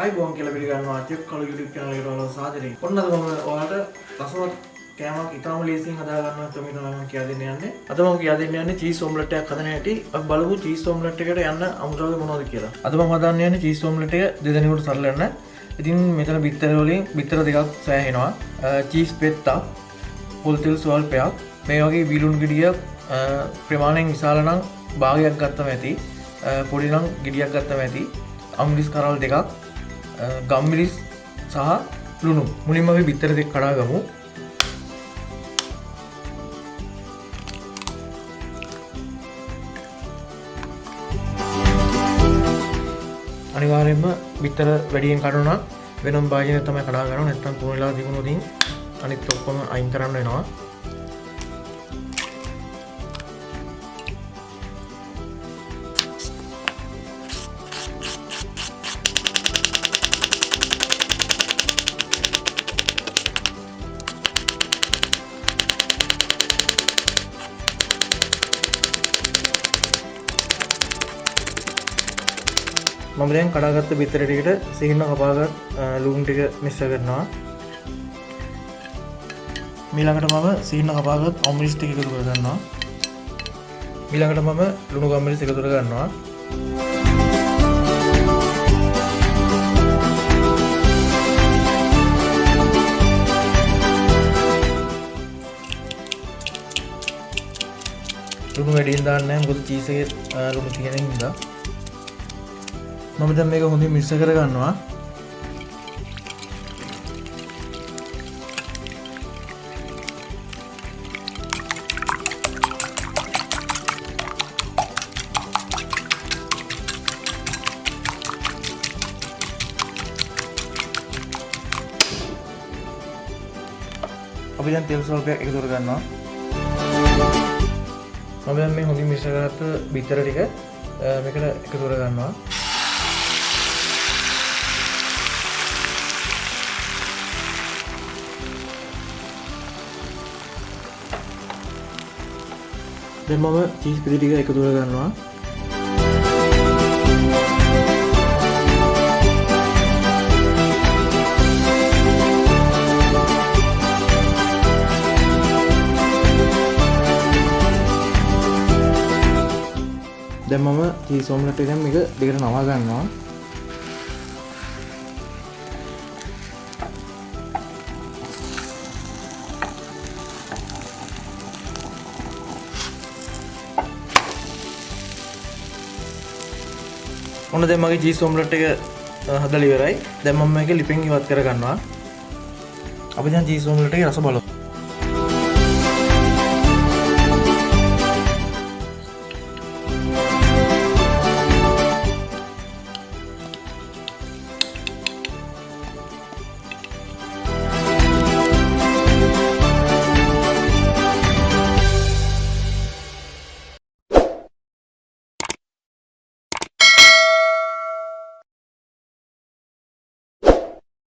ආයිබෝන් කියලා පිළිගන්නවා Chef Kalu YouTube channel එකට ඔයාලව සාදරයෙන්. ඔන්න අද මම ඔයාලට රසවත් කෑමක් ඉතාම ලේසියෙන් හදා ගන්න ක්‍රමය තමයි මම කියලා දෙන්න යන්නේ. අද මම කියලා දෙන්න යන්නේ චීස් ඔම්ලට් එකක් හදන හැටි. අපි බලමු චීස් ඔම්ලට් එකට යන්න අමුද්‍රව්‍ය මොනවද කියලා. අද මම හදන්න යන්නේ චීස් ඔම්ලට් එක දෙදෙනෙකුට සරලන්න. ඉතින් මෙතන බිත්තර වලින් බිත්තර දෙකක් සෑහෙනවා. චීස් පෙත්තක්, පොල් තෙල් ස්වල්පයක්, මේ වගේ බිලුන් ගෙඩිය ප්‍රමාණයෙන් විශාල නම් භාගයක් ගත්තම ඇති. පොඩි නම් ගෙඩියක් ගත්තම ඇති. අම්රිස් කරල් දෙකක්, ගම්මිරිස් සහ ලුණු. මුලින්ම අපි බිත්තර දෙක කඩා ගමු. අනිවාර්යයෙන්ම බිත්තර වැඩියෙන් කඩනවා වෙනම භාජනයක් තමයි කඩා ගන්නවා. නැත්නම් පුරන වෙලා තිබුණොත් අනිත් ඔක්කොම අයින් කරන්න වෙනවා. මම දැන් කඩාගත්ත බිත්තර ටිකට සිහින කපාගත් ලුණු ටික මිශ්‍ර කරනවා. ඊළඟට මම සිහින කපාගත් අම්රිස් ටික එකතු කර ගන්නවා. ඊළඟට මම ලුණු ගම්මිරිස් එකතු කර ගන්නවා. ලුණු වැඩියෙන් දාන්න නැහැ මොකද චීස් එකේ ලුණු තියෙන හින්දා. මම දැන් මේක හොඳින් මිශ්‍ර කර ගන්නවා. අපි දැන් තෙල් ස්වල්පයක් එකතු කර ගන්නවා. මම දැන් මේ හොඳින් මිශ්‍ර කරගත්ත බිත්තර ටික මේකට එකතු කර ගන්නවා. දැන් මම චීස් පිටි ටික එකතු කර ගන්නවා. දැන් මම චීස් ඔම්ලට් එක මේක දෙකට නවා ගන්නවා. ඔන්න දැන් මගේ චීස් ඔම්ලට් එක හදලා ඉවරයි. දැන් මම මේක ලිපෙන් ඉවත් කර ගන්නවා. අපි දැන් චීස් ඔම්ලට් එකේ රස බලමු.